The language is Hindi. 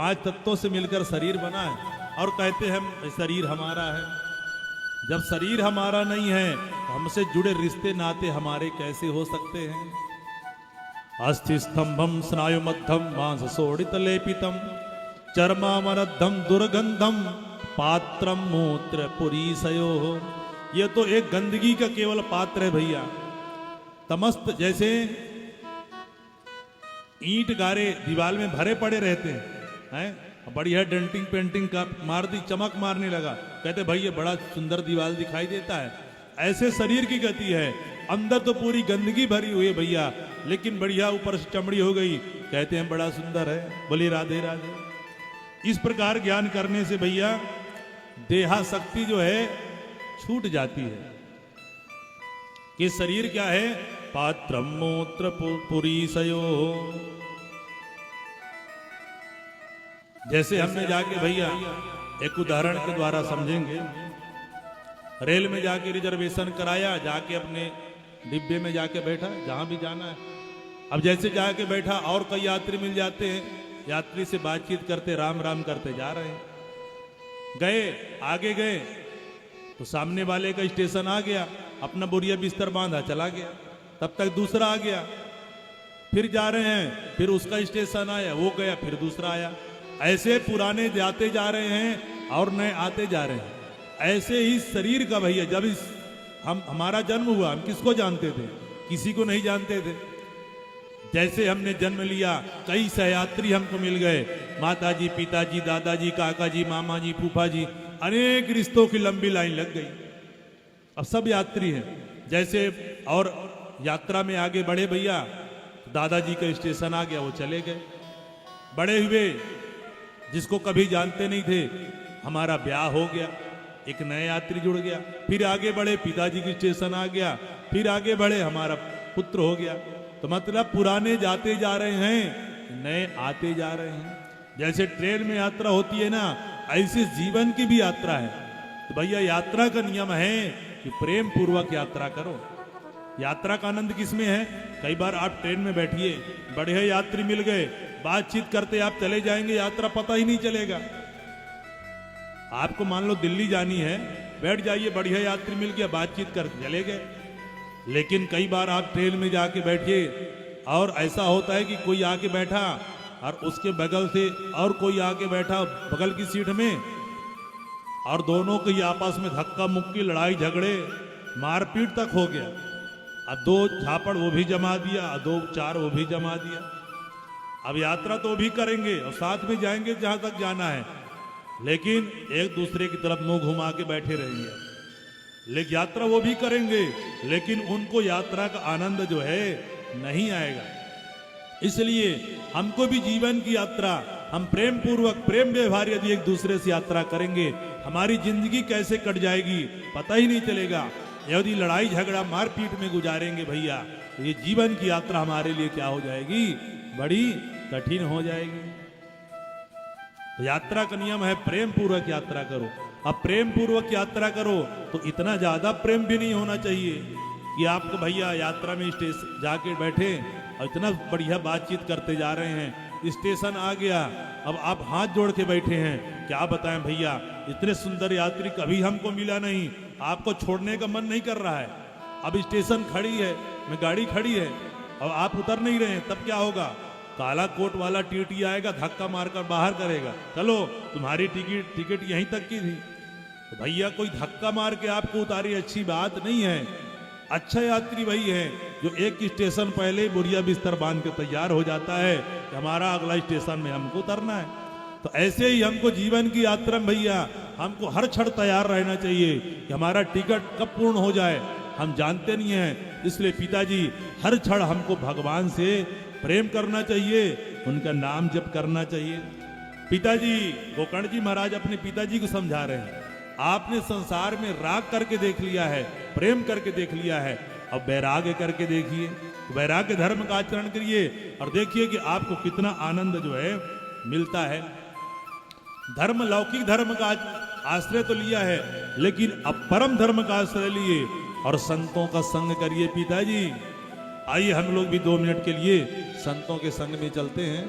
5 तत्वों से मिलकर शरीर बना है और कहते हैं शरीर हमारा है। जब शरीर हमारा नहीं है तो हमसे जुड़े रिश्ते नाते हमारे कैसे हो सकते हैं। अस्थि स्तंभम स्नायुमद्धम मांस सोडित लेपितम चर्मामरद्धम दुर्गंधम पात्रम मूत्र पुरीसयो। ये तो एक गंदगी का केवल पात्र है भैया। तमस्त जैसे ईंट गारे दीवार में भरे पड़े रहते हैं, बढ़िया डेंटिंग पेंटिंग का मार दी, चमक मारने लगा, कहते भाई ये बड़ा सुंदर दीवार दिखाई देता है। ऐसे शरीर की गति है, अंदर तो पूरी गंदगी भरी हुई है भैया, लेकिन बढ़िया ऊपर से चमड़ी हो गई, कहते हैं बड़ा सुंदर है। बोली राधे राधे। इस प्रकार ज्ञान करने से भैया देहा शक्ति जो है छूट जाती है कि शरीर क्या है, पात्रम मूत्र पुरीसयो। जैसे हमने जाके भैया एक उदाहरण के द्वारा समझेंगे, रेल में जाके रिजर्वेशन कराया, जाके अपने डिब्बे में जाके बैठा जहां भी जाना है। अब जैसे जाके बैठा और कई यात्री मिल जाते हैं, यात्री से बातचीत करते राम राम करते जा रहे हैं। गए आगे गए तो सामने वाले का स्टेशन आ गया, अपना बोरिया बिस्तर बांधा चला गया, तब तक दूसरा आ गया, फिर जा रहे हैं, फिर उसका स्टेशन आया, वो गया, फिर दूसरा आया। ऐसे पुराने जाते जा रहे हैं और नए आते जा रहे हैं। ऐसे ही शरीर का भैया, जब हमारा जन्म हुआ हम किसको जानते थे, किसी को नहीं जानते थे। जैसे हमने जन्म लिया कई सहयात्री हमको मिल गए, माताजी, पिताजी, दादाजी, काकाजी, मामा जी, फूफा जी, अनेक रिश्तों की लंबी लाइन लग गई। अब सब यात्री हैं। जैसे और यात्रा में आगे बढ़े भैया, दादाजी का स्टेशन आ गया, वो चले गए। बड़े हुए, जिसको कभी जानते नहीं थे, हमारा ब्याह हो गया, एक नया यात्री जुड़ गया। फिर आगे बढ़े, पिताजी की स्टेशन आ गया, फिर आगे बढ़े, हमारा पुत्र हो गया। तो मतलब पुराने जाते जा रहे हैं, नए आते जा रहे हैं। जैसे ट्रेन में यात्रा होती है ना, ऐसे जीवन की भी यात्रा है। तो भैया यात्रा का नियम है कि प्रेम पूर्वक यात्रा करो। यात्रा का आनंद किसमें है, कई बार आप ट्रेन में बैठिए, बढ़िया यात्री मिल गए, बातचीत करते आप चले जाएंगे, यात्रा पता ही नहीं चलेगा। आपको मान लो दिल्ली जानी है, बैठ जाइए, बढ़िया यात्री मिल गया, बातचीत करके चले गए। लेकिन कई बार आप ट्रेन में जाके बैठिए और ऐसा होता है कि कोई आके बैठा और उसके बगल से और कोई आके बैठा बगल की सीट में, और दोनों के आपस में धक्का मुक्की, लड़ाई झगड़े, मारपीट तक हो गया। अब 2 झापड़ वो भी जमा दिया, 2 4 वो भी जमा दिया। अब यात्रा तो भी करेंगे और साथ में जाएंगे जहां तक जाना है, लेकिन एक दूसरे की तरफ मुंह घुमा के बैठे रहेंगे। लेकिन यात्रा वो भी करेंगे, लेकिन उनको यात्रा का आनंद जो है नहीं आएगा। इसलिए हमको भी जीवन की यात्रा, हम प्रेम पूर्वक, प्रेम व्यवहार यदि एक दूसरे से यात्रा करेंगे, हमारी जिंदगी कैसे कट जाएगी पता ही नहीं चलेगा। यदि लड़ाई झगड़ा मारपीट में गुजारेंगे भैया, तो ये जीवन की यात्रा हमारे लिए क्या हो जाएगी, बड़ी कठिन हो जाएगी। तो यात्रा का नियम है प्रेम पूर्वक यात्रा करो। अब प्रेम पूर्वक यात्रा करो तो इतना ज्यादा प्रेम भी नहीं होना चाहिए कि आपको भैया यात्रा में स्टेशन जाके बैठे और इतना बढ़िया बातचीत करते जा रहे हैं, स्टेशन आ गया, अब आप हाथ जोड़ के बैठे हैं। क्या बताएं भैया, इतने सुंदर यात्री कभी हमको मिला नहीं, आपको छोड़ने का मन नहीं कर रहा है। अब स्टेशन खड़ी है, में गाड़ी खड़ी है और आप उतर नहीं रहे हैं, तब क्या होगा, काला कोट वाला टीटी आएगा, धक्का मारकर बाहर करेगा, चलो तुम्हारी टिकट यहीं तक की थी। तो भैया कोई धक्का मार के आपको उतारी अच्छी बात नहीं है। अच्छा यात्री वही है जो एक स्टेशन पहले बोरिया बिस्तर बांध के तैयार हो जाता है कि हमारा अगला स्टेशन में हमको उतरना है। तो ऐसे ही हमको जीवन की यात्रा में भैया हमको हर क्षण तैयार रहना चाहिए कि हमारा टिकट कब पूर्ण हो जाए हम जानते नहीं हैं। इसलिए पिताजी हर क्षण हमको भगवान से प्रेम करना चाहिए, उनका नाम जप करना चाहिए। पिताजी गोकर्ण जी महाराज अपने पिताजी को समझा रहे हैं, आपने संसार में राग करके देख लिया है, प्रेम करके देख लिया है, अब वैराग्य करके देखिए, वैराग्य धर्म का आचरण करिए और देखिए कि आपको कितना आनंद जो है मिलता है। धर्म लौकिक धर्म का आश्रय तो लिया है, लेकिन अब परम धर्म का आश्रय लिए और संतों का संग करिए। पिताजी आइए हम लोग भी 2 मिनट के लिए संतों के संग में चलते हैं।